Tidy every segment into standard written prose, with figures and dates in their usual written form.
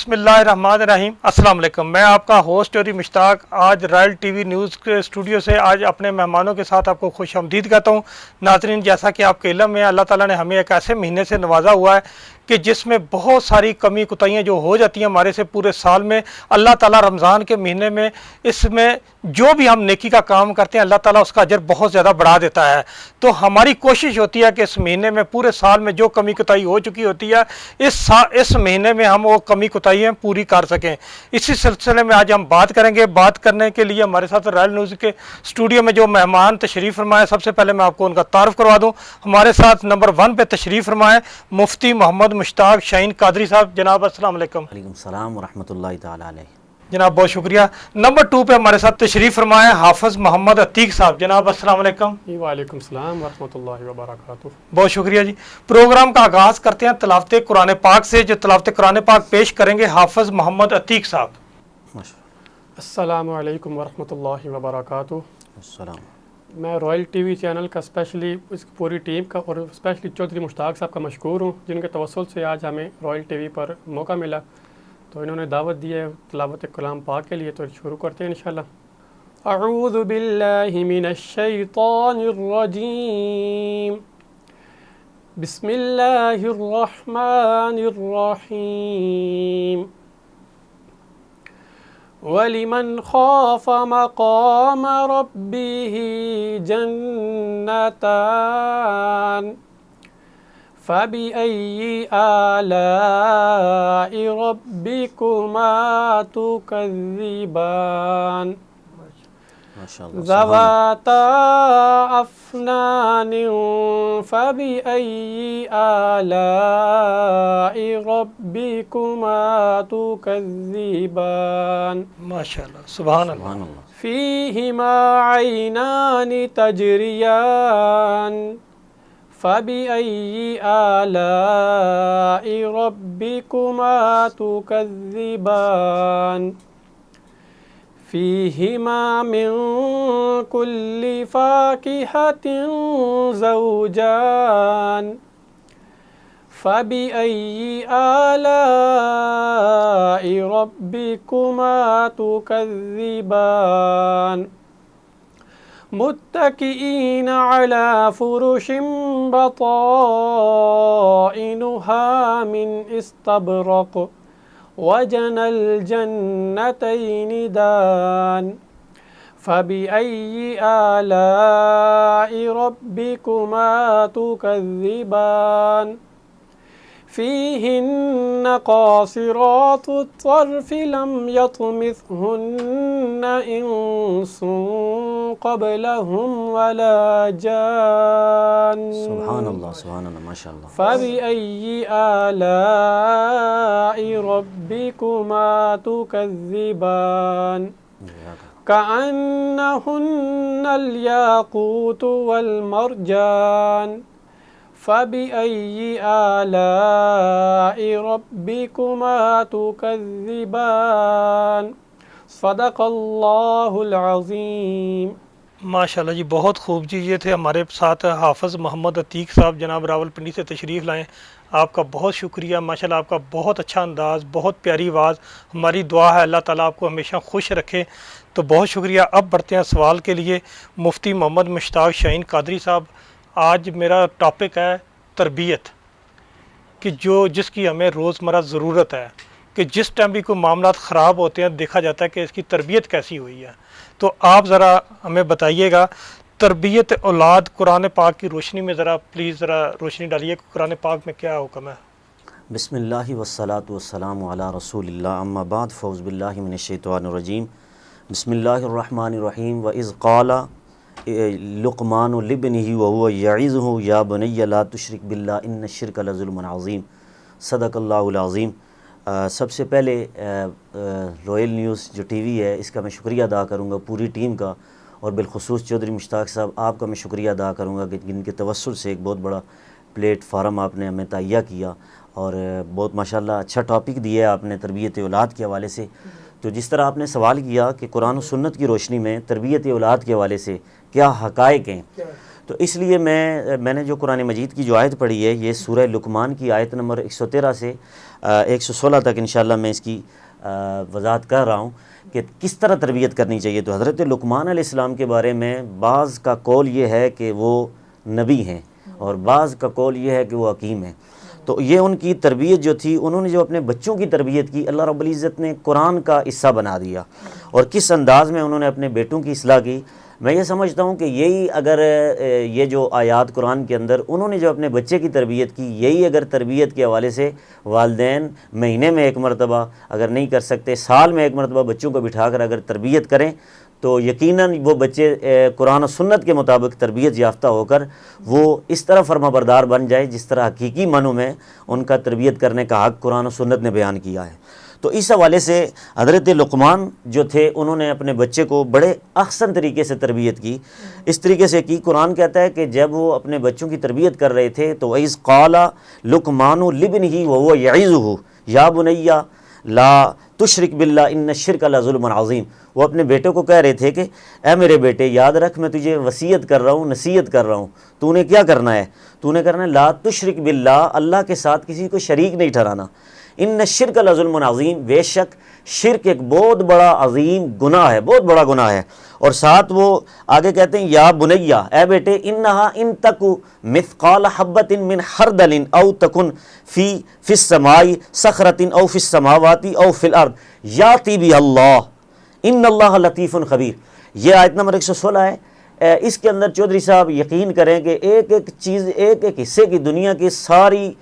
بسم اللہ الرحمن الرحیم۔ السلام علیکم، میں آپ کا ہوسٹ چودھری مشتاق آج رائل ٹی وی نیوز کے اسٹوڈیو سے آج اپنے مہمانوں کے ساتھ آپ کو خوش آمدید کہتا ہوں۔ ناظرین، جیسا کہ آپ کے علم میں اللہ تعالیٰ نے ہمیں ایک ایسے مہینے سے نوازا ہوا ہے کہ جس میں بہت ساری کمی کوتاہیاں جو ہو جاتی ہیں ہمارے سے پورے سال میں، اللہ تعالیٰ رمضان کے مہینے میں اس میں جو بھی ہم نیکی کا کام کرتے ہیں اللہ تعالیٰ اس کا اجر بہت زیادہ بڑھا دیتا ہے۔ تو ہماری کوشش ہوتی ہے کہ اس مہینے میں پورے سال میں جو کمی کوتاہی ہو چکی ہوتی ہے اس مہینے میں ہم وہ کمی کوتاہیاں پوری کر سکیں۔ اسی سلسلے میں آج ہم بات کریں گے۔ بات کرنے کے لیے ہمارے ساتھ رائل نیوز کے اسٹوڈیو میں جو مہمان تشریف فرمائے، سب سے پہلے میں آپ کو ان کا تعارف کروا دوں۔ ہمارے ساتھ نمبر 1 پہ تشریف فرمائے مفتی محمد مشتاق شاہین قادری صاحب۔ جناب السلام علیکم۔ وعلیکم السلام ورحمۃ اللہ تعالیٰ علیہ۔ جناب بہت شکریہ۔ نمبر 2 پہ ہمارے ساتھ تشریف فرمائے حافظ محمد عتیق صاحب۔ جناب السلام علیکم۔ وعلیکم السلام ورحمۃ اللہ وبرکاتہ۔ بہت شکریہ جی۔ پروگرام کا آغاز کرتے ہیں تلاوت قرآن پاک سے، جو تلاوت قرآن پاک پیش کریں گے حافظ محمد عتیق صاحب۔ السلام علیکم ورحمۃ اللہ وبرکاتہ۔ السلام۔ میں رائل ٹی وی چینل کا اسپیشلی اس پوری ٹیم کا اور اسپیشلی چودھری مشتاق صاحب کا مشکور ہوں، جن کے توسل سے آج ہمیں رائل ٹی وی پر موقع ملا، تو انہوں نے دعوت دی ہے تلاوت کلام پاک کے لیے، تو شروع کرتے ہیں انشاءاللہ۔ اعوذ باللہ من الشیطان الرجیم، بسم اللہ الرحمن الرحیم۔ وَلِمَنْ خَافَ مَقَامَ رَبِّهِ جَنَّتَانِ فَبِأَيِّ آلَاءِ رَبِّكُمَا تُكَذِّبَانِ ذَوَاتَا أَفْنَانٍ فَبِأَيِّ آلَاءِ رَبِّكُمَا تُكَذِّبَانِ ماشاءاللہ، سبحان اللہ۔ فِيهِمَا عَيْنَانِ تَجْرِيَانِ فَبِأَيِّ آلَاءِ رَبِّكُمَا تُكَذِّبَانِ فِيهِمَا مِن كُلِّ فَاكِهَةٍ زَوْجَانِ فَبِأَيِّ آلَاءِ رَبِّكُمَا تُكَذِّبَانِ مُتَّكِئِينَ عَلَى فُرُشٍ بَطَائِنُهَا مِنْ إِسْتَبْرَقٍ وَجَنَى الْجَنَّتَيْنِ دَانٍ فَبِأَيِّ آلَاءِ رَبِّكُمَا تُكَذِّبَانِ فِيهِنَّ قَاصِرَاتُ الطَّرْفِ لَمْ يَطْمِثْهُنَّ إِنسٌ قَبْلَهُمْ وَلَا جَانٌّ سبحان اللہ، سبحان اللہ، ماشاء اللہ۔ فَبِأَيِّ آلَاءِ رَبِّكُمَا تُكَذِّبَانِ كَأَنَّهُنَّ الْيَاقُوتُ وَالْمَرْجَانُ فَبِأَيِّ آلَاءِ رَبِّكُمَا تُكَذِّبَانِ صدق اللہ العظیم۔ ماشاءاللہ جی، بہت خوب جی۔ یہ تھے ہمارے ساتھ حافظ محمد عتیق صاحب، جناب راولپنڈی سے تشریف لائیں۔ آپ کا بہت شکریہ، ماشاءاللہ آپ کا بہت اچھا انداز، بہت پیاری آواز۔ ہماری دعا ہے اللہ تعالیٰ آپ کو ہمیشہ خوش رکھے۔ تو بہت شکریہ۔ اب بڑھتے ہیں سوال کے لیے۔ مفتی محمد مشتاق شاہین قادری صاحب، آج میرا ٹاپک ہے تربیت، کہ جس کی ہمیں روزمرہ ضرورت ہے، کہ جس ٹائم بھی کوئی معاملات خراب ہوتے ہیں دیکھا جاتا ہے کہ اس کی تربیت کیسی ہوئی ہے۔ تو آپ ذرا ہمیں بتائیے گا تربیت اولاد قرآن پاک کی روشنی میں، ذرا پلیز ذرا روشنی ڈالیے کہ قرآن پاک میں کیا حکم ہے۔ بسم اللہ والصلاة والسلام علی رسول اللہ، اما بعد فاعوذ باللہ من الشیطان الرجیم، بسم اللہ الرحمن الرحیم۔ وَإِذْ قَالَ لقمان لابنہ وهو یعظہ یا بنی لا تشرک باللہ ان الشرک لظلم عظیم، صدق اللہ العظیم۔ سب سے پہلے رائل نیوز جو ٹی وی ہے اس کا میں شکریہ ادا کروں گا پوری ٹیم کا، اور بالخصوص چودھری مشتاق صاحب آپ کا میں شکریہ ادا کروں گا کہ جن کے توسل سے ایک بہت بڑا پلیٹ فارم آپ نے ہمیں تہیہ کیا، اور بہت ماشاءاللہ اچھا ٹاپک دیا ہے آپ نے تربیت اولاد کے حوالے سے۔ تو جس طرح آپ نے سوال کیا کہ قرآن و سنت کی روشنی میں تربیت اولاد کے حوالے سے کیا حقائق ہیں، تو اس لیے میں نے جو قرآن مجید کی جو آیت پڑھی ہے یہ سورہ لقمان کی آیت نمبر 113 سے 116 تک انشاءاللہ میں اس کی وضاحت کر رہا ہوں کہ کس طرح تربیت کرنی چاہیے۔ تو حضرت لقمان علیہ السلام کے بارے میں بعض کا قول یہ ہے کہ وہ نبی ہیں اور بعض کا قول یہ ہے کہ وہ حکیم ہیں۔ تو یہ ان کی تربیت جو تھی، انہوں نے جو اپنے بچوں کی تربیت کی، اللہ رب العزت نے قرآن کا حصہ بنا دیا، اور کس انداز میں انہوں نے اپنے بیٹوں کی اصلاح کی۔ میں یہ سمجھتا ہوں کہ یہی اگر یہ جو آیات قرآن کے اندر انہوں نے جو اپنے بچے کی تربیت کی، یہی اگر تربیت کے حوالے سے والدین مہینے میں ایک مرتبہ، اگر نہیں کر سکتے سال میں ایک مرتبہ بچوں کو بٹھا کر اگر تربیت کریں تو یقیناً وہ بچے قرآن و سنت کے مطابق تربیت یافتہ ہو کر وہ اس طرح فرما بردار بن جائیں جس طرح حقیقی معنوں میں ان کا تربیت کرنے کا حق قرآن و سنت نے بیان کیا ہے۔ تو اس حوالے سے حضرت لقمان جو تھے انہوں نے اپنے بچے کو بڑے احسن طریقے سے تربیت کی، اس طریقے سے کی۔ قرآن کہتا ہے کہ جب وہ اپنے بچوں کی تربیت کر رہے تھے تو وَإِذْ قَالَ لُقْمَانُ لِابْنِهِ وَهُوَ يَعِظُهُ يَا بُنَيَّ لَا تُشْرِكْ بِاللَّهِ إِنَّ الشِّرْكَ لَظُلْمٌ عَظِيمٌ۔ وہ اپنے بیٹے کو کہہ رہے تھے کہ اے میرے بیٹے یاد رکھ میں تجھے وصیت کر رہا ہوں، نصیحت کر رہا ہوں، تو نے کیا کرنا ہے؟ تو نے کرنا ہے لا تشرک باللہ، اللہ کے ساتھ کسی کو شریک نہیں ٹھہرانا۔ ان الشرک لظلم عظیم، بے شک شرک ایک بہت بڑا عظیم گناہ ہے، بہت بڑا گناہ ہے۔ اور ساتھ وہ آگے کہتے ہیں یا بنیہ، اے بیٹے، انہا ان تک مثقال حبۃ من خردل او تکن فی السماء صخرۃ او فی السماوات او فی الارض یاتی بی اللہ ان اللہ لطیف خبیر۔ یہ آیت نمبر 116 ہے۔ اس کے اندر چودھری صاحب یقین کریں کہ ایک ایک چیز، ایک ایک حصے کی دنیا کی ساری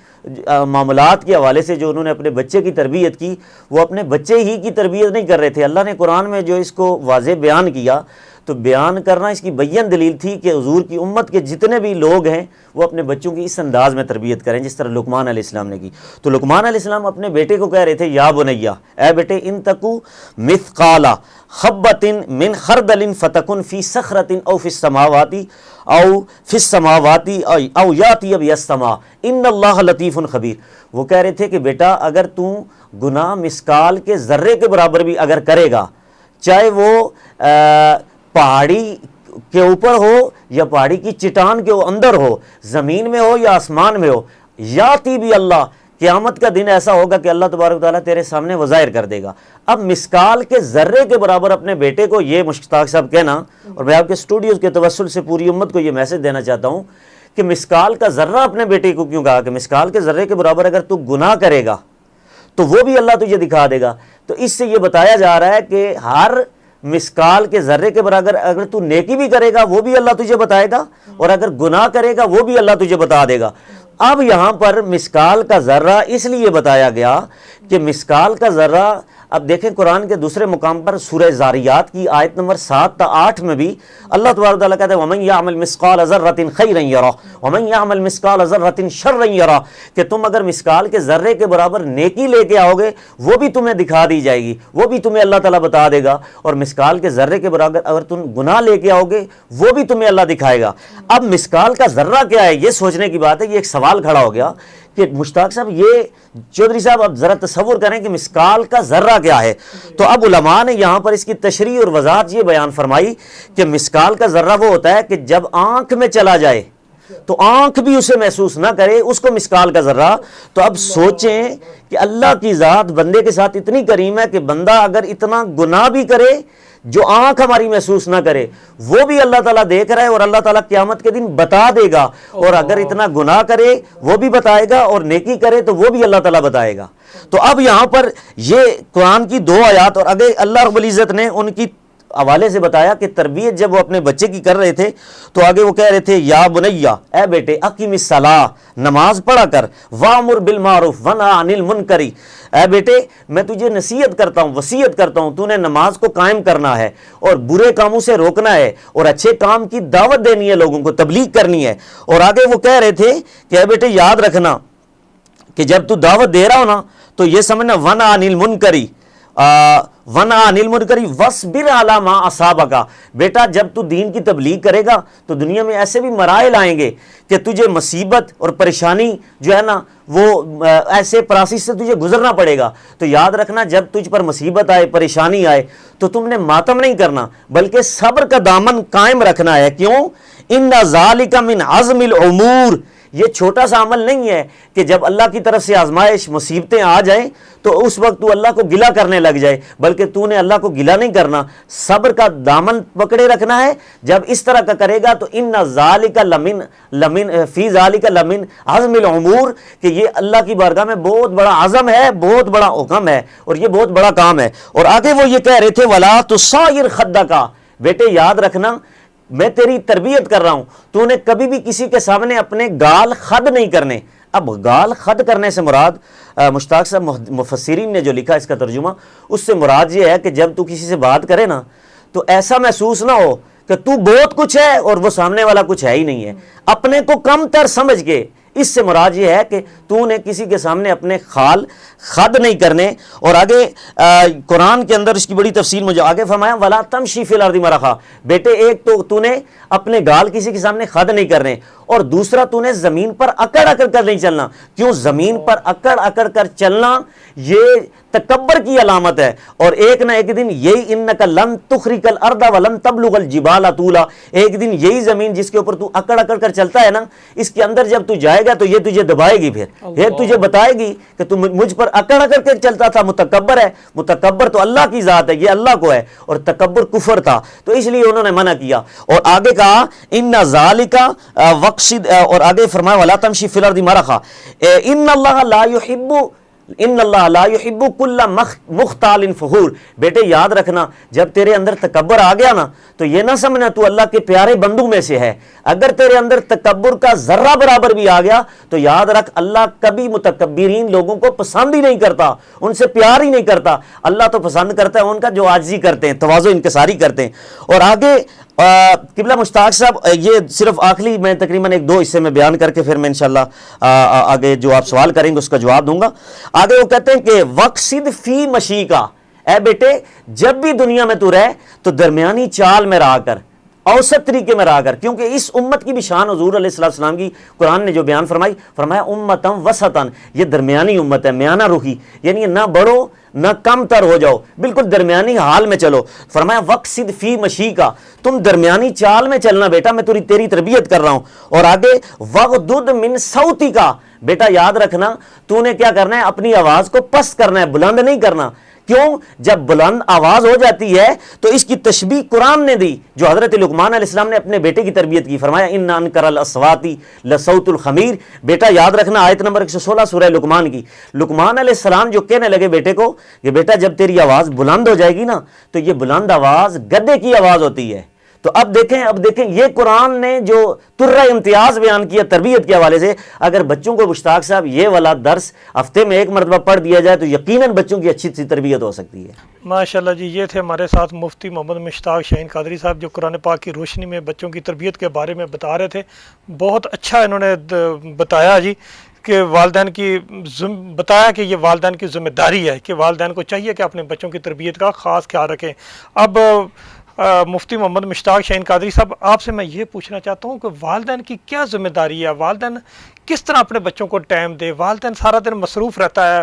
معاملات کے حوالے سے جو انہوں نے اپنے بچے کی تربیت کی، وہ اپنے بچے ہی کی تربیت نہیں کر رہے تھے۔ اللہ نے قرآن میں جو اس کو واضح بیان کیا تو بیان کرنا اس کی بیان دلیل تھی کہ حضور کی امت کے جتنے بھی لوگ ہیں وہ اپنے بچوں کی اس انداز میں تربیت کریں جس طرح لقمان علیہ السلام نے کی۔ تو لقمان علیہ السلام اپنے بیٹے کو کہہ رہے تھے یا بنیہ، اے بیٹے، ان تکو مثقال حبۃ من خردل فتکن فی صخرۃ او فی السماوات او فی السماوات او یاتی بالسماء ان اللہ لطیف خبیر۔ وہ کہہ رہے تھے کہ بیٹا اگر تو گناہ مسکال کے ذرے کے برابر بھی اگر کرے گا، چاہے وہ پہاڑی کے اوپر ہو یا پہاڑی کی چٹان کے اندر ہو، زمین میں ہو یا آسمان میں ہو، یاتی بھی اللہ، قیامت کا دن ایسا ہوگا کہ اللہ تبارک و تعالیٰ تیرے سامنے وہ ظاہر کر دے گا۔ اب مسکال کے ذرے کے برابر اپنے بیٹے کو یہ مشتاق صاحب کہنا، اور میں آپ کے اسٹوڈیوز کے توسل سے پوری امت کو یہ میسج دینا چاہتا ہوں کہ مسکال کا ذرہ اپنے بیٹے کو کیوں کہا کہ مسکال کے ذرے کے برابر اگر تو گناہ کرے گا تو وہ بھی اللہ تجھے دکھا دے گا۔ تو اس سے یہ بتایا جا رہا ہے کہ ہر مسکال کے ذرے کے برابر اگر تو نیکی بھی کرے گا وہ بھی اللہ تجھے بتائے گا، اور اگر گناہ کرے گا وہ بھی اللہ تجھے بتا دے گا۔ اب یہاں پر مسکال کا ذرہ اس لیے بتایا گیا کہ مسکال کا ذرہ، اب دیکھیں قرآن کے دوسرے مقام پر سورہ زاریات کی آیت نمبر 7 تا 8 میں بھی اللہ تبارک و تعالیٰ کہتا ہے وَمَن يَعْمَلْ مِثْقَالَ ذَرَّةٍ خَيْرًا يَرَهُ وَمَن يَعْمَلْ مِثْقَالَ ذَرَّةٍ شَرًّا يَرَهُ، کہ تم اگر مسکال کے ذرے کے برابر نیکی لے کے آؤ گے وہ بھی تمہیں دکھا دی جائے گی، وہ بھی تمہیں اللہ تعالیٰ بتا دے گا، اور مسکال کے ذرے کے برابر اگر تم گناہ لے کے آؤ گے وہ بھی تمہیں اللہ دکھائے گا۔ اب مسکال کا ذرہ کیا ہے یہ سوچنے کی بات ہے۔ یہ ایک سوال کھڑا ہو گیا کہ مشتاق صاحب، یہ چودھری صاحب اب ذرا تصور کریں کہ مسکال کا ذرہ کیا ہے۔ تو اب علماء نے یہاں پر اس کی تشریح اور وضاحت یہ بیان فرمائی کہ مسکال کا ذرہ وہ ہوتا ہے کہ جب آنکھ میں چلا جائے تو آنکھ بھی اسے محسوس نہ کرے، اس کو مسکال کا ذرہ۔ تو اب سوچیں کہ اللہ کی ذات بندے کے ساتھ اتنی کریم ہے کہ بندہ اگر اتنا گناہ بھی کرے جو آنکھ ہماری محسوس نہ کرے وہ بھی اللہ تعالیٰ دیکھ رہا ہے، اور اللہ تعالیٰ قیامت کے دن بتا دے گا، اور اگر اتنا گناہ کرے وہ بھی بتائے گا، اور نیکی کرے تو وہ بھی اللہ تعالیٰ بتائے گا۔ تو اب یہاں پر یہ قرآن کی 2 آیات، اور اگر اللہ رب العزت نے ان کی حوالے سے بتایا کہ تربیت جب وہ اپنے بچے کی کر رہے تھے تو آگے وہ کہہ رہے تھے یا بنیہ، اے بیٹے، اقیم الصلاۃ، نماز پڑھا کر، وامر بالمعروف ونہی عن المنکر، اے بیٹے میں تجھے نصیحت کرتا ہوں، وصیت کرتا ہوں، تو نے نماز کو قائم کرنا ہے اور برے کاموں سے روکنا ہے اور اچھے کام کی دعوت دینی ہے، لوگوں کو تبلیغ کرنی ہے۔ اور آگے وہ کہہ رہے تھے کہ اے بیٹے یاد رکھنا کہ جب تو دعوت دے رہا ہو نا تو یہ سمجھنا ونہی عن المنکر ونہی عن المنکر واصبر علی ما اصابک، بیٹا جب تو دین کی تبلیغ کرے گا تو دنیا میں ایسے بھی مراحل آئیں گے کہ تجھے مصیبت اور پریشانی جو ہے نا وہ ایسے پروسیس سے تجھے گزرنا پڑے گا. تو یاد رکھنا جب تجھ پر مصیبت آئے پریشانی آئے تو تم نے ماتم نہیں کرنا بلکہ صبر کا دامن قائم رکھنا ہے. کیوں؟ ان ذالک من عزم الامور. یہ چھوٹا سا عمل نہیں ہے کہ جب اللہ کی طرف سے آزمائش مصیبتیں آ جائیں تو اس وقت تو اللہ کو گلہ کرنے لگ جائے, بلکہ تو نے اللہ کو گلہ نہیں کرنا, صبر کا دامن پکڑے رکھنا ہے. جب اس طرح کا کرے گا تو ان ذالک لمن فی ذالک لمن عزم الامور, کہ یہ اللہ کی بارگاہ میں بہت بڑا عزم ہے, بہت بڑا حکم ہے اور یہ بہت بڑا کام ہے. اور آگے وہ یہ کہہ رہے تھے ولا تصائر خدک, بیٹے یاد رکھنا میں تیری تربیت کر رہا ہوں, تو نے کبھی بھی کسی کے سامنے اپنے گال خد نہیں کرنے. اب گال خد کرنے سے مراد مشتاق صاحب مفسرین نے جو لکھا اس کا ترجمہ, اس سے مراد یہ ہے کہ جب تو کسی سے بات کرے نا تو ایسا محسوس نہ ہو کہ تو بہت کچھ ہے اور وہ سامنے والا کچھ ہے ہی نہیں ہے, اپنے کو کم تر سمجھ کے. اس سے مراد یہ ہے کہ تو نے کسی کے سامنے اپنے خال خد نہیں کرنے. اور آگے قرآن کے اندر اس کی بڑی تفصیل مجھے آگے فرمایا ولا تمشی فی الارض مرحا. بیٹے ایک تو نے اپنے گال کسی کے سامنے خد نہیں کرنے, اور دوسرا تو نے زمین پر اکڑ اکڑ کر نہیں چلنا. کیوں؟ زمین پر اکڑ اکڑ کر چلنا یہ تکبر کی علامت ہے, اور ایک نہ ایک دن یہی انک لن تخرج الارض ولن تبلغ الجبال طولا, ایک دن یہی زمین جس کے اوپر تو اکڑ اکڑ کر چلتا ہے نا, اس کے اندر جب تو جائے گا تو یہ تجھے دبائے گی, پھر یہ تجھے بتائے گی کہ تو مجھ پر اکڑ اکڑ کر چلتا تھا, متکبر ہے. متکبر تو اللہ کی ذات ہے, یہ اللہ کو ہے, اور تکبر کفر تھا, تو اس لیے انہوں نے منع کیا. اور آگے کہا ان ذالک وقصد, اور آگے فرمایا ولا تمشی فی الارض مرحا, ان اللہ لا یحب کل مختال فخور. بیٹے یاد رکھنا جب تیرے اندر تکبر آ گیا نا تو یہ نہ سمجھنا تو اللہ کے پیارے بندوں میں سے ہے. اگر تیرے اندر تکبر کا ذرہ برابر بھی آ گیا تو یاد رکھ اللہ کبھی متکبرین لوگوں کو پسند ہی نہیں کرتا, ان سے پیار ہی نہیں کرتا. اللہ تو پسند کرتا ہے ان کا جو عاجزی کرتے ہیں, تواضع انکساری کرتے ہیں. اور آگے قبلہ مشتاق صاحب یہ صرف آخری میں تقریباً ایک دو حصے میں بیان کر کے پھر میں انشاءاللہ آگے جو آپ سوال کریں گے اس کا جواب دوں گا. آگے وہ کہتے ہیں کہ وقصد فی مشی کا, اے بیٹے جب بھی دنیا میں تو رہ تو درمیانی چال میں رہا کر, اوسط طریقے میں رہا کر. کیونکہ اس امت کی بھی شان حضور علیہ السلام کی قرآن نے جو بیان فرمایا امتم وسطن, یہ درمیانی امت ہے, میانہ روحی, یعنی نہ بڑھو نہ کم تر ہو جاؤ, بالکل درمیانی حال میں چلو. فرمایا وقصد فی مشی کا, تم درمیانی چال میں چلنا بیٹا, میں تیری تربیت کر رہا ہوں. اور آگے وغدد من صوتی کا, بیٹا یاد رکھنا تو نے کیا کرنا ہے, اپنی آواز کو پست کرنا ہے, بلند نہیں کرنا. کیوں؟ جب بلند آواز ہو جاتی ہے تو اس کی تشبیہ قرآن نے دی جو حضرت لقمان علیہ السلام نے اپنے بیٹے کی تربیت کی. فرمایا ان انکر الاصوات لصوت الخمیر. بیٹا یاد رکھنا آیت نمبر 116 سورہ لقمان کی, لقمان علیہ السلام جو کہنے لگے بیٹے کو کہ بیٹا جب تیری آواز بلند ہو جائے گی نا تو یہ بلند آواز گدے کی آواز ہوتی ہے. تو اب دیکھیں یہ قرآن نے جو ترہ امتیاز بیان کیا تربیت کے حوالے سے, اگر بچوں کو مشتاق صاحب یہ والا درس ہفتے میں ایک مرتبہ پڑھ دیا جائے تو یقیناً بچوں کی اچھی سی تربیت ہو سکتی ہے. ماشاءاللہ جی, یہ تھے ہمارے ساتھ مفتی محمد مشتاق شاہین قادری صاحب جو قرآن پاک کی روشنی میں بچوں کی تربیت کے بارے میں بتا رہے تھے. بہت اچھا انہوں نے بتایا جی کہ والدین کی بتایا کہ یہ والدین کی ذمہ داری ہے کہ والدین کو چاہیے کہ اپنے بچوں کی تربیت کا خاص خیال رکھیں. اب مفتی محمد مشتاق شاہین قادری صاحب آپ سے میں یہ پوچھنا چاہتا ہوں کہ والدین کی کیا ذمہ داری ہے, والدین کس طرح اپنے بچوں کو ٹائم دے. والدین سارا دن مصروف رہتا ہے,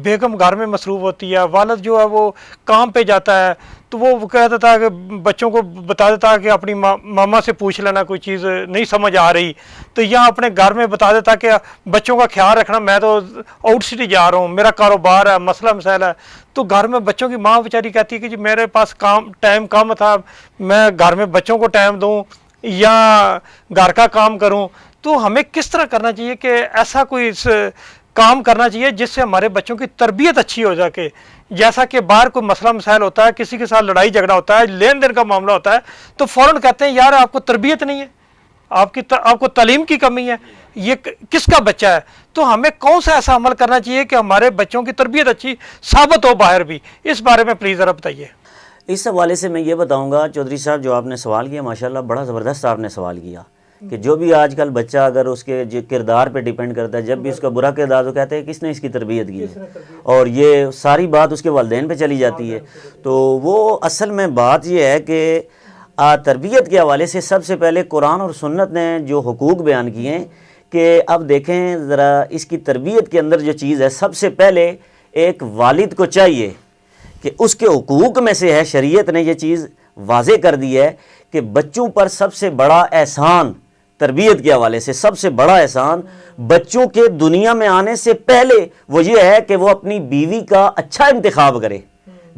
بیگم گھر میں مصروف ہوتی ہے, والد جو ہے وہ کام پہ جاتا ہے, تو وہ کہتا تھا کہ بچوں کو بتا دیتا کہ اپنی ماما سے پوچھ لینا کوئی چیز نہیں سمجھ آ رہی, تو یا اپنے گھر میں بتا دیتا کہ بچوں کا خیال رکھنا, میں تو آؤٹ سٹی جا رہا ہوں, میرا کاروبار ہے, مسئلہ مسائل ہے. تو گھر میں بچوں کی ماں بیچاری کہتی ہے کہ جی میرے پاس ٹائم کم تھا, میں گھر میں بچوں کو ٹائم دوں یا گھر کا کام کروں. تو ہمیں کس طرح کرنا چاہیے کہ ایسا کوئی کام کرنا چاہیے جس سے ہمارے بچوں کی تربیت اچھی ہو سکے. جیسا کہ باہر کوئی مسئلہ مسائل ہوتا ہے, کسی کے ساتھ لڑائی جھگڑا ہوتا ہے, لین دین کا معاملہ ہوتا ہے, تو فوراً کہتے ہیں یار آپ کو تربیت نہیں ہے, آپ کو تعلیم کی کمی ہے, یہ کس کا بچہ ہے. تو ہمیں کون سا ایسا عمل کرنا چاہیے کہ ہمارے بچوں کی تربیت اچھی ثابت ہو باہر بھی, اس بارے میں پلیز ذرا بتائیے. اس حوالے سے میں یہ بتاؤں گا چودھری صاحب جو آپ نے سوال کیا ماشاءاللہ بڑا زبردست آپ نے سوال کیا کہ جو بھی آج کل بچہ اگر اس کے کردار پہ ڈیپینڈ کرتا ہے, جب بھی اس کا برا کردار تو کہتے ہیں کس نے اس کی تربیت کی ہے, اور یہ ساری بات اس کے والدین پہ چلی جاتی ہے. تو وہ اصل میں بات یہ ہے کہ تربیت کے حوالے سے سب سے پہلے قرآن اور سنت نے جو حقوق بیان کیے ہیں کہ اب دیکھیں ذرا اس کی تربیت کے اندر جو چیز ہے، سب سے پہلے ایک والد کو چاہیے کہ اس کے حقوق میں سے ہے، شریعت نے یہ چیز واضح کر دی ہے کہ بچوں پر سب سے بڑا احسان تربیت کے حوالے سے، سب سے بڑا احسان بچوں کے دنیا میں آنے سے پہلے وہ یہ ہے کہ وہ اپنی بیوی کا اچھا انتخاب کرے،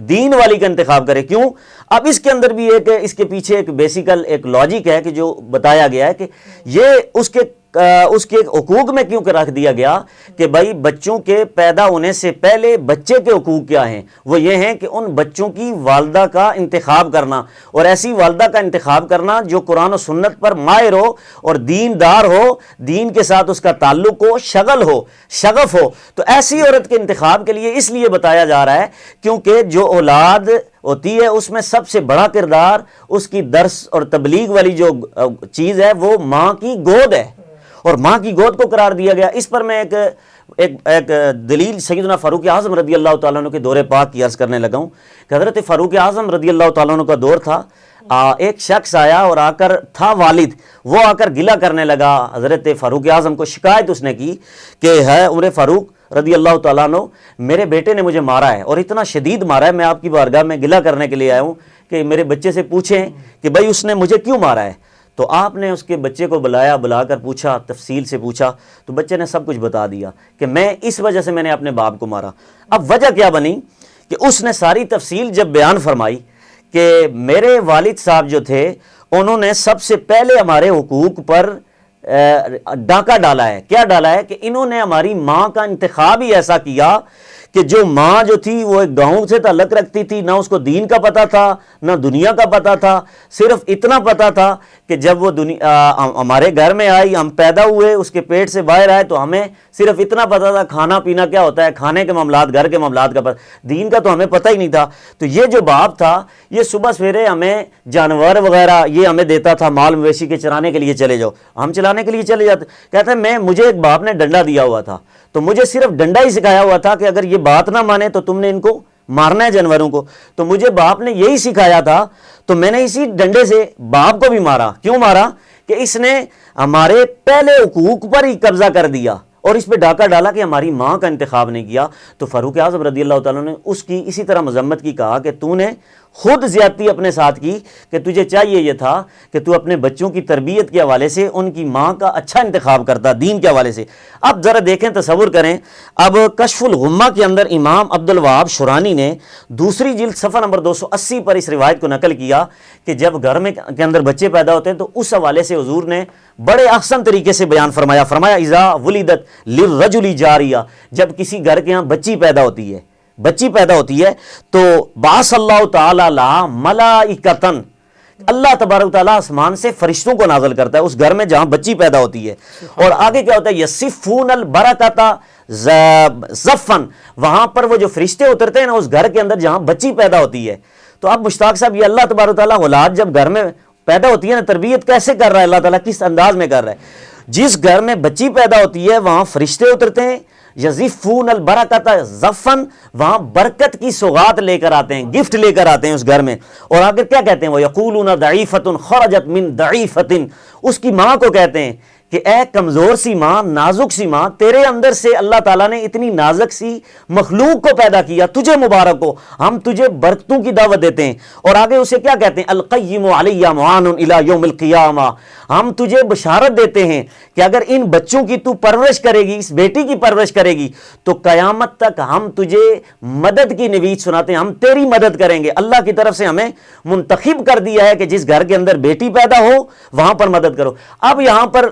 دین والی کا انتخاب کرے۔ کیوں؟ اب اس کے اندر بھی ایک اس کے پیچھے ایک بیسیکل ایک لاجک ہے کہ جو بتایا گیا ہے کہ یہ اس کے حقوق میں کیوں رکھ دیا گیا کہ بھائی بچوں کے پیدا ہونے سے پہلے بچے کے حقوق کیا ہیں؟ وہ یہ ہیں کہ ان بچوں کی والدہ کا انتخاب کرنا، اور ایسی والدہ کا انتخاب کرنا جو قرآن و سنت پر ماہر ہو اور دیندار ہو، دین کے ساتھ اس کا تعلق ہو، شغل ہو، شغف ہو۔ تو ایسی عورت کے انتخاب کے لیے اس لیے بتایا جا رہا ہے کیونکہ جو اولاد ہوتی ہے اس میں سب سے بڑا کردار اس کی درس اور تبلیغ والی جو چیز ہے وہ ماں کی گود ہے، اور ماں کی گود کو قرار دیا گیا۔ اس پر میں ایک دلیل سیدنا فاروق اعظم رضی اللہ تعالیٰ عنہ کے دور پاک کی عرض کرنے لگا ہوں کہ حضرت فاروق اعظم رضی اللہ تعالیٰ عنہ کا دور تھا، ایک شخص آیا اور آ کر تھا والد، وہ آ کر گلہ کرنے لگا حضرت فاروق اعظم کو، شکایت اس نے کی کہ ہے عمر فاروق رضی اللہ تعالیٰ عنہ، میرے بیٹے نے مجھے مارا ہے اور اتنا شدید مارا ہے، میں آپ کی بارگاہ میں گلہ کرنے کے لیے آیا ہوں کہ میرے بچے سے پوچھیں کہ بھائی اس نے مجھے کیوں مارا ہے۔ تو آپ نے اس کے بچے کو بلا کر پوچھا، تفصیل سے پوچھا، تو بچے نے سب کچھ بتا دیا کہ میں اس وجہ سے میں نے اپنے باپ کو مارا۔ اب وجہ کیا بنی کہ اس نے ساری تفصیل جب بیان فرمائی کہ میرے والد صاحب جو تھے انہوں نے سب سے پہلے ہمارے حقوق پر ڈاکہ ڈالا ہے۔ کیا ڈالا ہے کہ انہوں نے ہماری ماں کا انتخاب ہی ایسا کیا کہ جو ماں جو تھی وہ ایک گاؤں سے تعلق رکھتی تھی، نہ اس کو دین کا پتہ تھا نہ دنیا کا پتہ تھا، صرف اتنا پتہ تھا کہ جب وہ ہمارے گھر میں آئی، ہم پیدا ہوئے، اس کے پیٹ سے باہر آئے تو ہمیں صرف اتنا پتہ تھا کھانا پینا کیا ہوتا ہے، کھانے کے معاملات، گھر کے معاملات کا پتہ، دین کا تو ہمیں پتہ ہی نہیں تھا۔ تو یہ جو باپ تھا یہ صبح سویرے ہمیں جانور وغیرہ یہ ہمیں دیتا تھا، مال مویشی کے چرانے کے لیے چلے جاؤ، ہم چلانے کے لیے چلے جاتے۔ کہتا ہے مجھے ایک باپ نے ڈنڈا دیا ہوا تھا، تو مجھے صرف ڈنڈا ہی سکھایا ہوا تھا کہ اگر یہ بات نہ مانے تو تم نے ان کو مارنا ہے، جانوروں کو۔ تو مجھے باپ نے یہی سکھایا تھا، تو میں نے اسی ڈنڈے سے باپ کو بھی مارا۔ کیوں مارا؟ کہ اس نے ہمارے پہلے حقوق پر ہی قبضہ کر دیا اور اس پہ ڈاکہ ڈالا کہ ہماری ماں کا انتخاب نہیں کیا۔ تو فاروق اعظم رضی اللہ تعالیٰ نے اس کی اسی طرح مذمت کی، کہا کہ تو نے خود زیادتی اپنے ساتھ کی، کہ تجھے چاہیے یہ تھا کہ تو اپنے بچوں کی تربیت کے حوالے سے ان کی ماں کا اچھا انتخاب کرتا دین کے حوالے سے۔ اب ذرا دیکھیں، تصور کریں، اب کشف الغمہ کے اندر امام عبد الوہاب شورانی نے دوسری جلد صفحہ نمبر 280 پر اس روایت کو نقل کیا کہ جب گھر میں کے اندر بچے پیدا ہوتے ہیں تو اس حوالے سے حضور نے بڑے احسن طریقے سے بیان فرمایا اذا ولدت للرجل جاریہ، جب کسی گھر کے ہاں بچی پیدا ہوتی ہے تو باس اللہ تعالی لا ملائکتن، اللہ تبارک تعالیٰ آسمان سے فرشتوں کو نازل کرتا ہے اس گھر میں جہاں بچی پیدا ہوتی ہے۔ اور آگے کیا ہوتا ہے، یصفون البرکۃ زفن، وہاں پر وہ جو فرشتے اترتے ہیں نا اس گھر کے اندر جہاں بچی پیدا ہوتی ہے۔ تو اب مشتاق صاحب، یہ اللہ تبارک تعالیٰ اولاد جب گھر میں پیدا ہوتی ہے نا، تربیت کیسے کر رہا ہے اللہ تعالیٰ، کس انداز میں کر رہا ہے؟ جس گھر میں بچی پیدا ہوتی ہے وہاں فرشتے اترتے ہیں، یزفون البرکۃ زفن، وہاں برکت کی سوغات لے کر آتے ہیں، گفٹ لے کر آتے ہیں اس گھر میں۔ اور آگے کیا کہتے ہیں، وہ یقولون ضعیفۃ خرجت من ضعیفۃ، اس کی ماں کو کہتے ہیں کہ اے کمزور سی ماں، نازک سی ماں، تیرے اندر سے اللہ تعالیٰ نے اتنی نازک سی مخلوق کو پیدا کیا، تجھے مبارک ہو، ہم تجھے برکتوں کی دعوت دیتے ہیں۔ اور آگے اسے کیا کہتے ہیں، القیم علیہ معان الی یوم القیامہ، ہم تجھے بشارت دیتے ہیں کہ اگر ان بچوں کی تو پرورش کرے گی، اس بیٹی کی پرورش کرے گی تو قیامت تک ہم تجھے مدد کی نوید سناتے ہیں، ہم تیری مدد کریں گے۔ اللہ کی طرف سے ہمیں منتخب کر دیا ہے کہ جس گھر کے اندر بیٹی پیدا ہو وہاں پر مدد کرو۔ اب یہاں پر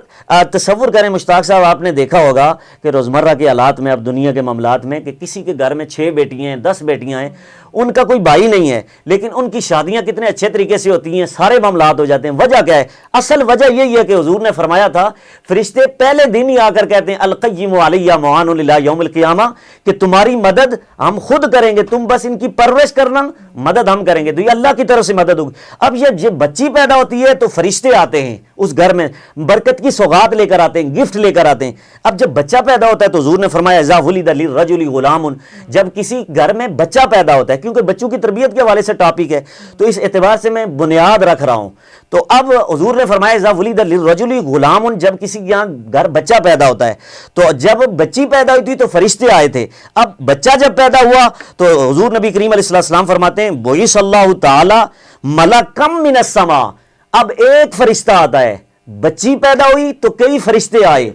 تصور کریں مشتاق صاحب، آپ نے دیکھا ہوگا کہ روزمرہ کے حالات میں، اب دنیا کے معاملات میں، کہ کسی کے گھر میں 6 بیٹیاں ہیں، 10 بیٹیاں ہیں، ان کا کوئی بھائی نہیں ہے، لیکن ان کی شادیاں کتنے اچھے طریقے سے ہوتی ہیں، سارے معاملات ہو جاتے ہیں۔ وجہ کیا ہے؟ اصل وجہ یہی ہے کہ حضور نے فرمایا تھا، فرشتے پہلے دن ہی آ کر کہتے ہیں القیم علیہ معان الی یوم القیامہ، کہ تمہاری مدد ہم خود کریں گے، تم بس ان کی پرورش کرنا، مدد ہم کریں گے۔ تو یہ اللہ کی طرف سے مدد ہوگی۔ اب یہ جب بچی پیدا ہوتی ہے تو فرشتے آتے ہیں اس گھر میں، برکت کی سوغات لے کر آتے ہیں، گفٹ لے کر آتے ہیں۔ اب جب بچہ پیدا ہوتا ہے تو حضور نے فرمایا اذا ولد للرجل غلام، جب کسی گھر میں بچہ پیدا ہوتا ہے، کیونکہ بچوں کی تربیت کے حوالے سے ٹاپک ہے، تو اس اعتبار سے میں بنیاد رکھ رہا ہوں۔ تو اب حضور نے فرمایا اذا ولد للرجل غلام، جب کسی کے یہاں گھر بچہ پیدا ہوتا ہے، تو جب بچی پیدا ہوئی تھی تو فرشتے آئے تھے، اب بچہ جب پیدا ہوا تو حضور نبی کریم علیہ السلام فرماتے ہیں بعث اللہ تعالی ملکم من السماء، اب ایک فرشتہ آتا ہے، بچی پیدا ہوئی تو کئی فرشتے آئے۔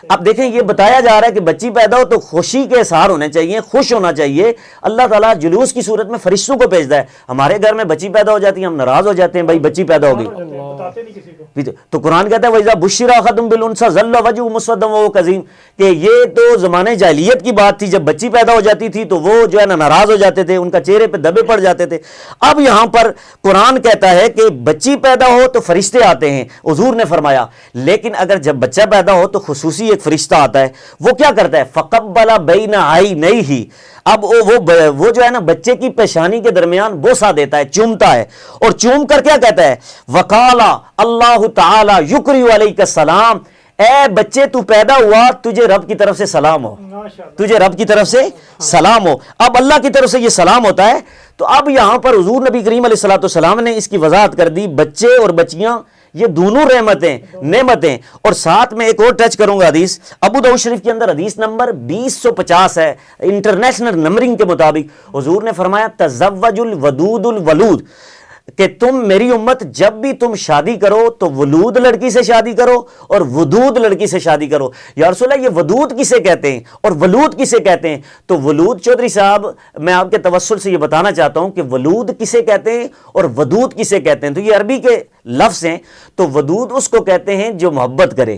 اب دیکھیں یہ بتایا جا رہا ہے کہ بچی پیدا ہو تو خوشی کے اظہار ہونے چاہیے، خوش ہونا چاہیے، اللہ تعالیٰ جلوس کی صورت میں فرشتوں کو بھیجتا ہے۔ ہمارے گھر میں بچی پیدا ہو جاتی ہے، ہم ناراض ہو جاتے ہیں، بھائی بچی پیدا ہو گئی، بتاتے نہیں کسی کو۔ تو قرآن کہتا ہے وَإِذَا بُشِّرَ أَحَدٌ بِالْأُنثَىٰ ظَلَّ وَجْهُهُ مُسْوَدًّا وَهُوَ كَظِيمٌ، کہ یہ تو زمانے جاہلیت کی بات تھی، جب بچی پیدا ہو جاتی تھی تو وہ جو ہے نا ناراض ہو جاتے تھے، ان کا چہرے پہ دبے پڑ جاتے تھے۔ اب یہاں پر قرآن کہتا ہے کہ بچی پیدا ہو تو فرشتے آتے ہیں، حضور نے فرمایا، لیکن اگر جب بچہ پیدا ہو تو خصوصی ایک فرشتہ آتا ہے، وہ کیا کرتا ہے فَقَبَّلَ بَيْنَ عَيْنَيْهِ، اب وہ جو ہے نا بچے کی پیشانی کے درمیان بوسہ دیتا ہے، چومتا ہے، اور چوم کر کیا کہتا ہے وَقَالَ اللَّهُ تَعَالَى يُقْرِئُ عَلَيْكَ السَّلَامَ، اے بچے تو پیدا ہوا، تجھے رب کی طرف سے سلام ہو، تجھے رب کی طرف سے سلام ہو۔ اب اللہ کی طرف سے یہ سلام ہوتا ہے، تو اب یہاں پر حضور نبی کریم علیہ السلام نے اس کی وضاحت کر دی، بچے اور بچیاں یہ دونوں رحمتیں نعمتیں۔ اور ساتھ میں ایک اور ٹچ کروں گا حدیث، ابو داؤد شریف کے اندر حدیث نمبر 2050 ہے، انٹرنیشنل نمبرنگ کے مطابق حضور نے فرمایا تزوج الودود الولود، کہ تم میری امت جب بھی تم شادی کرو تو ولود لڑکی سے شادی کرو اور ودود لڑکی سے شادی کرو۔ یا رسول اللہ یہ ودود کسے کہتے ہیں اور ولود کسے کہتے ہیں؟ تو ولود چودھری صاحب میں آپ کے توسل سے یہ بتانا چاہتا ہوں کہ ولود کسے کہتے ہیں اور ودود کسے کہتے ہیں، تو یہ عربی کے لفظ ہیں۔ تو ودود اس کو کہتے ہیں جو محبت کرے،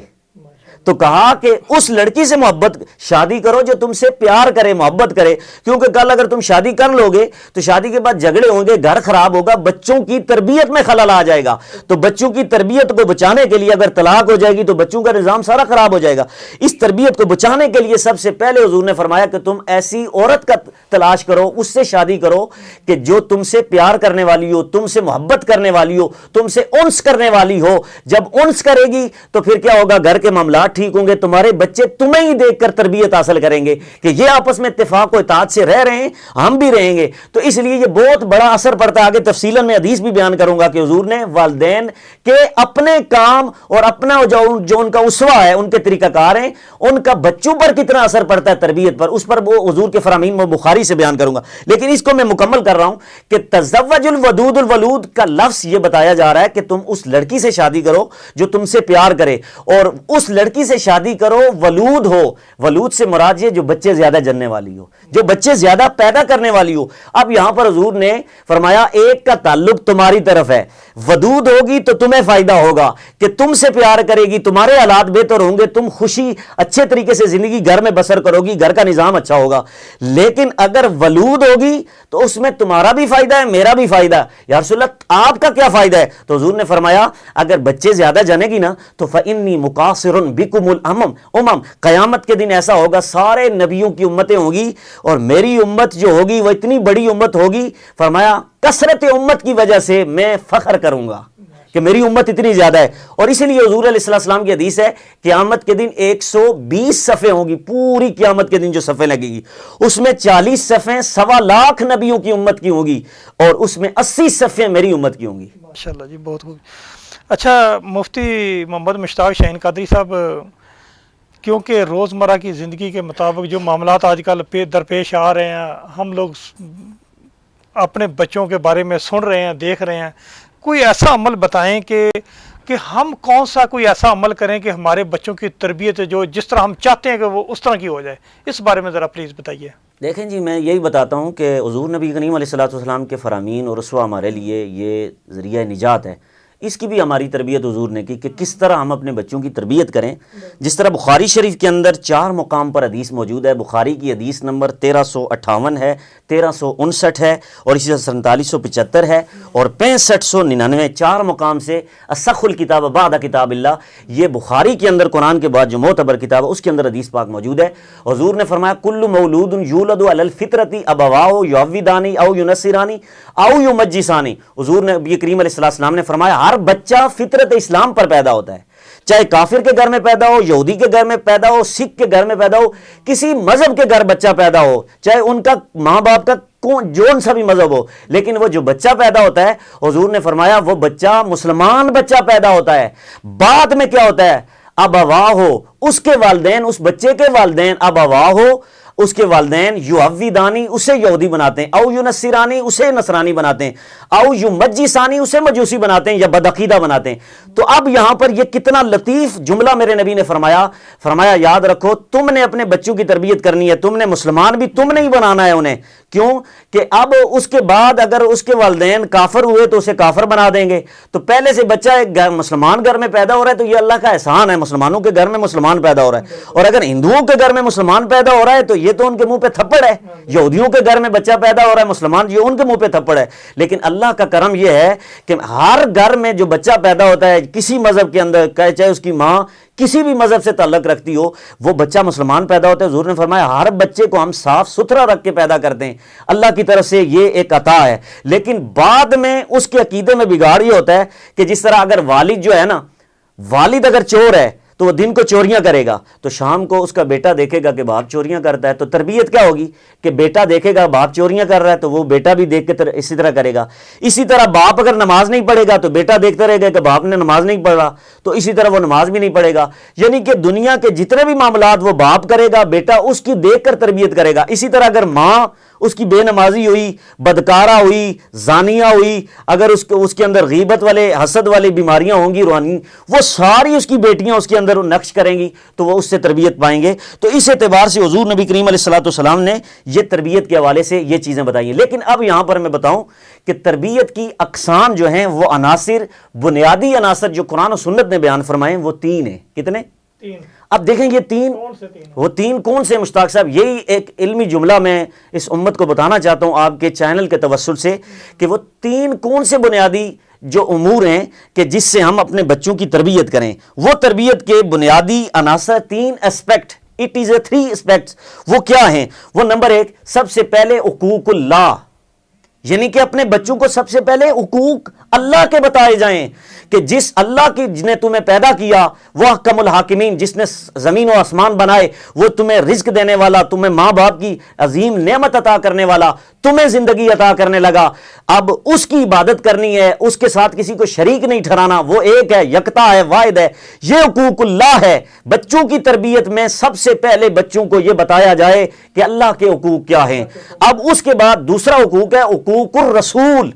تو کہا کہ اس لڑکی سے محبت شادی کرو جو تم سے پیار کرے، محبت کرے، کیونکہ کل اگر تم شادی کر لو گے تو شادی کے بعد جھگڑے ہوں گے، گھر خراب ہوگا، بچوں کی تربیت میں خلل آ جائے گا۔ تو بچوں کی تربیت کو بچانے کے لیے اگر طلاق ہو جائے گی تو بچوں کا نظام سارا خراب ہو جائے گا۔ اس تربیت کو بچانے کے لیے سب سے پہلے حضور نے فرمایا کہ تم ایسی عورت کا تلاش کرو، اس سے شادی کرو کہ جو تم سے پیار کرنے والی ہو، تم سے محبت کرنے والی ہو، تم سے انس کرنے والی ہو۔ جب انس کرے گی تو پھر کیا ہوگا، گھر کے معاملات ٹھیک ہوں گے، تمہارے بچے تمہیں ہی دیکھ کر تربیت حاصل کریں گے کہ یہ آپس میں اتفاق و اطاعت سے رہ رہے ہیں، ہم بھی رہیں گے۔ تو اس لیے یہ بہت بڑا اثر پڑتا ہے۔ آگے تفصیلاً میں حدیث بھی بیان کروں گا کہ حضور نے والدین کے اپنے کام اور اپنا جو ان کا اسوہ ہے، ان کے طریقہ کار ہیں، ان کا بچوں پر کتنا اثر پڑتا ہے تربیت پر، اس پر وہ حضور کے فرامین میں بخاری سے بیان کروں گا۔ لیکن اس کو میں مکمل کر رہا ہوں کہ تزوج الودود الولود کا لفظ یہ بتایا جا رہا ہے کہ تم اس لڑکی سے شادی کرو جو تم سے پیار کرے، اور اس لڑکی سے شادی کرو ولود ہو۔ ولود سے مراد یہ جو بچے زیادہ جننے والی ہو، جو بچے زیادہ پیدا کرنے والی ہو۔ اب یہاں پر حضور نے فرمایا ایک کا تعلق تمہاری طرف ہے، ودود ہوگی تو تمہیں فائدہ ہوگا کہ تم سے پیار کرے گی، تمہارے حالات بہتر ہوں گے، تم خوشی اچھے طریقے سے زندگی گھر میں بسر کرو گی، گھر کا نظام اچھا ہوگا۔ لیکن اگر ولود ہوگی تو اس میں تمہارا بھی فائدہ ہے، میرا بھی فائدہ ہے۔ یا رسول اللہ آپ کا کیا فائدہ ہے؟ تو حضور نے فرمایا اگر بچے زیادہ جنے گی نا تو فإنی مقاصر بکم الامم، قیامت کے دن ایسا ہوگا سارے نبیوں کی امتیں ہوں گی اور میری امت جو ہوگی وہ اتنی بڑی امت ہوگی، فرمایا کثرت امت کی وجہ سے میں فخر کروں گا کہ میری امت اتنی زیادہ ہے۔ اور اسی لیے حضور علیہ السلام کی حدیث ہے قیامت کے دن 120 صفیں ہوں گی، پوری قیامت کے دن جو صفیں لگے گی اس میں 40 صفیں 1.25 لاکھ نبیوں کی امت کی ہوں گی اور اس میں 80 صفیں میری امت کی ہوں گی۔ ماشاءاللہ جی، بہت خوب۔ اچھا مفتی محمد مشتاق شاہین قادری صاحب، کیونکہ روزمرہ کی زندگی کے مطابق جو معاملات آج کل درپیش آ رہے ہیں، ہم لوگ اپنے بچوں کے بارے میں سن رہے ہیں، دیکھ رہے ہیں، کوئی ایسا عمل بتائیں کہ ہم کون سا کوئی ایسا عمل کریں کہ ہمارے بچوں کی تربیت جو جس طرح ہم چاہتے ہیں کہ وہ اس طرح کی ہو جائے، اس بارے میں ذرا پلیز بتائیے۔ دیکھیں جی، میں یہی بتاتا ہوں کہ حضور نبی کریم علیہ السلام کے فرامین اور اسوہ ہمارے لیے یہ ذریعہ نجات ہے۔ اس کی بھی ہماری تربیت حضور نے کی کہ کس طرح ہم اپنے بچوں کی تربیت کریں۔ جس طرح بخاری شریف کے اندر 4 مقام پر حدیث موجود ہے، بخاری کی حدیث نمبر 1358 ہے، 1359 ہے اور اسی طرح 4775 ہے اور 6599، 4 مقام سے اصح الکتاب بعد کتاب اللہ، یہ بخاری کے اندر قرآن کے بعد جو معتبر کتاب ہے اس کے اندر حدیث پاک موجود ہے۔ حضور نے فرمایا کل مولود یولد علی الفطرۃ ابواہ یعویدانی او ینصرانی او یمجسانی۔ حضور نبی کریم علیہ السلام نے فرمایا ہر بچہ فطرت اسلام پر پیدا ہوتا ہے، چاہے کافر کے گھر میں پیدا ہو، یہودی کے گھر میں پیدا ہو، سکھ کے گھر میں پیدا ہو، کسی مذہب کے گھر بچہ پیدا ہو، چاہے ان کا ماں باپ کا جون سا بھی مذہب ہو، لیکن وہ جو بچہ پیدا ہوتا ہے، حضور نے فرمایا وہ بچہ مسلمان بچہ پیدا ہوتا ہے۔ بعد میں کیا ہوتا ہے؟ ابواہ ہو، اس کے والدین، اس بچے کے والدین ابواہ ہو، اس کے والدین یعویدانی اسے یہودی بناتے ہیں، او ینصرانی اسے نصرانی بناتے ہیں، او یمجسانی اسے مجوسی بناتے ہیں یا بدعقیدہ بناتے ہیں۔ تو اب یہاں پر یہ کتنا لطیف جملہ میرے نبی نے فرمایا یاد رکھو تم نے اپنے بچوں کی تربیت کرنی ہے، تم نے مسلمان بھی تم نے ہی بنانا ہے انہیں۔ کیوں کہ اب اس کے بعد اگر اس کے والدین کافر ہوئے تو اسے کافر بنا دیں گے۔ تو پہلے سے بچہ ایک مسلمان گھر میں پیدا ہو رہا ہے تو یہ اللہ کا احسان ہے، مسلمانوں کے گھر میں مسلمان پیدا ہو رہا ہے۔ اور اگر ہندوؤں کے گھر میں مسلمان پیدا ہو رہا ہے تو یہ تو ان کے منہ پہ تھپڑ ہے۔ یہودیوں کے گھر میں بچہ پیدا ہو رہا ہے مسلمان، یہ ان کے منہ پہ تھپڑ ہے۔ لیکن اللہ کا کرم یہ ہے کہ ہر گھر میں جو بچہ پیدا ہوتا ہے کسی مذہب کے اندر، چاہے اس کی ماں کسی بھی مذہب سے تعلق رکھتی ہو، وہ بچہ مسلمان پیدا ہوتا ہے۔ حضور نے فرمایا ہر بچے کو ہم صاف ستھرا رکھ کے پیدا کرتے ہیں، اللہ کی طرف سے یہ ایک عطا ہے۔ لیکن بعد میں اس کے عقیدے میں بگاڑ یہ ہوتا ہے کہ جس طرح اگر والد جو ہے نا، والد اگر چور ہے تو وہ دن کو چوریاں کرے گا، تو شام کو اس کا بیٹا دیکھے گا کہ باپ چوریاں کرتا ہے، تو تربیت کیا ہوگی کہ بیٹا دیکھے گا باپ چوریاں کر رہا ہے تو وہ بیٹا بھی دیکھ کے اسی طرح کرے گا۔ اسی طرح باپ اگر نماز نہیں پڑھے گا تو بیٹا دیکھتا رہے گا کہ باپ نے نماز نہیں پڑھا، تو اسی طرح وہ نماز بھی نہیں پڑھے گا۔ یعنی کہ دنیا کے جتنے بھی معاملات وہ باپ کرے گا، بیٹا اس کی دیکھ کر تربیت کرے گا۔ اسی طرح اگر ماں اس کی بے نمازی ہوئی، بدکارہ ہوئی، زانیہ ہوئی، اگر اس کے اندر غیبت والے حسد والی بیماریاں ہوں گی روحانی، وہ ساری اس کی بیٹیاں اس کے اندر نقش کریں گی تو وہ اس سے تربیت پائیں گے۔ تو اس اعتبار سے حضور نبی کریم علیہ الصلوۃ والسلام نے یہ تربیت کے حوالے سے یہ چیزیں بتائی ہیں۔ لیکن اب یہاں پر میں بتاؤں کہ تربیت کی اقسام جو ہیں وہ عناصر، بنیادی عناصر جو قرآن و سنت نے بیان فرمائے وہ 3 ہیں۔ کتنے؟ 3۔ اب دیکھیں یہ 3 وہ 3 کون سے مشتاق صاحب؟ یہی ایک علمی جملہ میں اس امت کو بتانا چاہتا ہوں آپ کے چینل کے توسل سے کہ وہ 3 کون سے بنیادی جو امور ہیں کہ جس سے ہم اپنے بچوں کی تربیت کریں۔ وہ تربیت کے بنیادی عناصر 3 aspect, it is a 3 aspects. وہ کیا ہیں؟ وہ نمبر 1 سب سے پہلے حقوق اللہ، یعنی کہ اپنے بچوں کو سب سے پہلے حقوق اللہ کے بتائے جائیں کہ جس اللہ کی جس نے تمہیں پیدا کیا وہ احکم الحاکمین، جس نے زمین و آسمان بنائے، وہ تمہیں رزق دینے والا، تمہیں ماں باپ کی عظیم نعمت عطا کرنے والا، تمہیں زندگی عطا کرنے لگا۔ اب اس کی عبادت کرنی ہے، اس کے ساتھ کسی کو شریک نہیں ٹھہرانا، وہ ایک ہے، یکتا ہے، واحد ہے۔ یہ حقوق اللہ ہے۔ بچوں کی تربیت میں سب سے پہلے بچوں کو یہ بتایا جائے کہ اللہ کے حقوق کیا ہیں۔ اب اس کے بعد دوسرا حقوق ہے حقوق الرسول،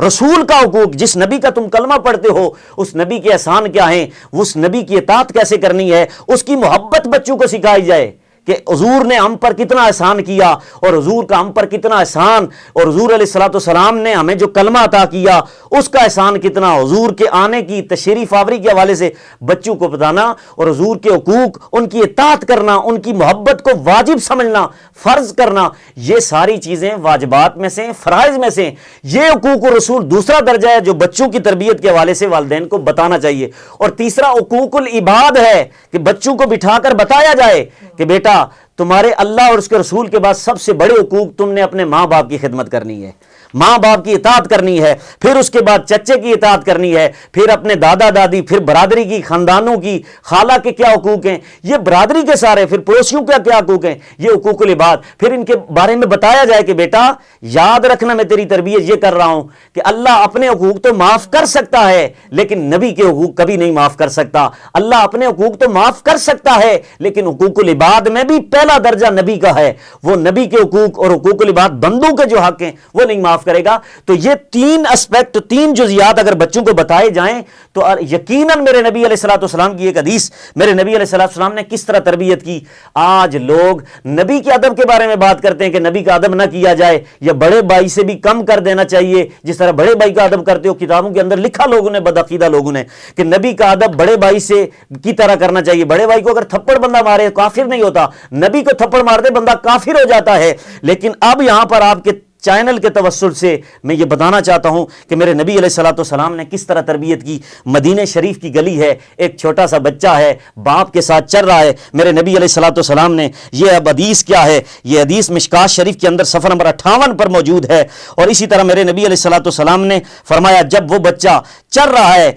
رسول کا حقوق، جس نبی کا تم کلمہ پڑھتے ہو اس نبی کے احسان کیا ہیں، اس نبی کی اطاعت کیسے کرنی ہے، اس کی محبت بچوں کو سکھائی جائے کہ حضور نے ہم پر کتنا احسان کیا اور حضور کا ہم پر کتنا احسان، اور حضور علیہ الصلوۃ والسلام نے ہمیں جو کلمہ عطا کیا اس کا احسان کتنا، حضور کے آنے کی تشریف آوری کے حوالے سے بچوں کو بتانا، اور حضور کے حقوق، ان کی اطاعت کرنا، ان کی محبت کو واجب سمجھنا، فرض کرنا، یہ ساری چیزیں واجبات میں سے، فرائض میں سے۔ یہ حقوق الرسول دوسرا درجہ ہے جو بچوں کی تربیت کے حوالے سے والدین کو بتانا چاہیے۔ اور تیسرا حقوق العباد ہے کہ بچوں کو بٹھا کر بتایا جائے کہ بیٹا تمہارے اللہ اور اس کے رسول کے بعد سب سے بڑے حقوق تم نے اپنے ماں باپ کی خدمت کرنی ہے، ماں باپ کی اطاعت کرنی ہے، پھر اس کے بعد چچے کی اطاعت کرنی ہے، پھر اپنے دادا دادی، پھر برادری کی، خاندانوں کی، خالہ کے کیا حقوق ہیں، یہ برادری کے سارے، پھر پڑوسیوں کا کیا حقوق ہیں، یہ حقوق العباد۔ پھر ان کے بارے میں بتایا جائے کہ بیٹا یاد رکھنا میں تیری تربیت یہ کر رہا ہوں کہ اللہ اپنے حقوق تو معاف کر سکتا ہے لیکن نبی کے حقوق کبھی نہیں معاف کر سکتا۔ اللہ اپنے حقوق تو معاف کر سکتا ہے لیکن حقوق العباد میں بھی پہلا درجہ نبی کا ہے، وہ نبی کے حقوق اور حقوق العباد بندوں کے جو حق ہیں وہ نہیں معاف کرے گا۔ تو یہ 3 اسپیکٹ، 3 جزیات اگر بچوں کو بتائے جائیں تو یقیناً میرے نبی علیہ الصلوۃ والسلام کی ایک حدیث، میرے نبی علیہ الصلوۃ والسلام نے کس طرح تربیت کی۔ آج لوگ نبی کے ادب کے بارے میں بات کرتے ہیں کہ نبی کا ادب نہ کیا جائے یا بڑے بھائی سے بھی کم کر دینا چاہیے، جس طرح بڑے بھائی کا ادب کرتے ہو، کتابوں کے اندر لکھا لوگوں نے، بدعقیدہ لوگوں نے، کہ نبی کا ادب بڑے بھائی سے کی طرح کرنا چاہیے۔ بڑے بھائی کو اگر تھپڑ بندہ مارے کافر نہیں ہوتا، نبی کو تھپڑ مار دے بندہ کافر ہو جاتا ہے۔ لیکن اب یہاں پر آپ کے چینل کے توسل سے میں یہ بتانا چاہتا ہوں کہ میرے نبی علیہ الصلوۃ والسلام نے کس طرح تربیت کی۔ مدینہ شریف کی گلی ہے، ایک چھوٹا سا بچہ ہے، باپ کے ساتھ چل رہا ہے، میرے نبی علیہ الصلوۃ والسلام نے یہ اب حدیث کیا ہے، یہ حدیث مشکات شریف کے اندر صفحہ نمبر 58 پر موجود ہے۔ اور اسی طرح میرے نبی علیہ الصلوۃ والسلام نے فرمایا جب وہ بچہ چل رہا ہے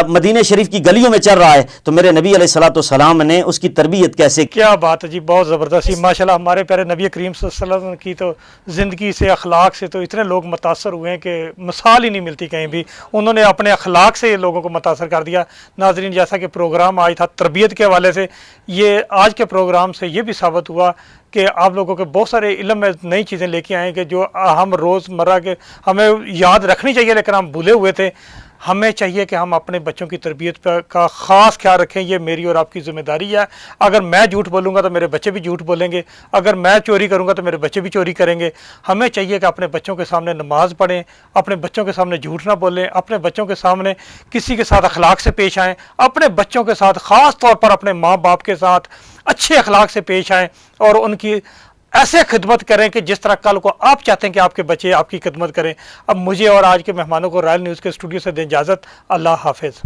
مدینہ شریف کی گلیوں میں چل رہا ہے تو میرے نبی علیہ الصلوۃ والسلام نے اس کی تربیت کیسے کی۔ کیا بات ہے جی، بہت زبردست ماشاءاللہ۔ ہمارے پیارے نبی کریم صلی اللہ علیہ وسلم کی تو زندگی سے، اخلاق سے تو اتنے لوگ متاثر ہوئے ہیں کہ مثال ہی نہیں ملتی کہیں بھی۔ انہوں نے اپنے اخلاق سے لوگوں کو متاثر کر دیا۔ ناظرین، جیسا کہ پروگرام آج تھا تربیت کے حوالے سے، یہ آج کے پروگرام سے یہ بھی ثابت ہوا کہ آپ لوگوں کے بہت سارے علم میں نئی چیزیں لے کے آئیں کہ جو ہم روزمرہ کے ہمیں یاد رکھنی چاہیے لیکن ہم بھولے ہوئے تھے۔ ہمیں چاہیے کہ ہم اپنے بچوں کی تربیت کا خاص خیال رکھیں، یہ میری اور آپ کی ذمہ داری ہے۔ اگر میں جھوٹ بولوں گا تو میرے بچے بھی جھوٹ بولیں گے، اگر میں چوری کروں گا تو میرے بچے بھی چوری کریں گے۔ ہمیں چاہیے کہ اپنے بچوں کے سامنے نماز پڑھیں، اپنے بچوں کے سامنے جھوٹ نہ بولیں، اپنے بچوں کے سامنے کسی کے ساتھ اخلاق سے پیش آئیں، اپنے بچوں کے ساتھ خاص طور پر اپنے ماں باپ کے ساتھ اچھے اخلاق سے پیش آئیں اور ان کی ایسے خدمت کریں کہ جس طرح کل کو آپ چاہتے ہیں کہ آپ کے بچے آپ کی خدمت کریں۔ اب مجھے اور آج کے مہمانوں کو رائل نیوز کے اسٹوڈیو سے دیں اجازت۔ اللہ حافظ۔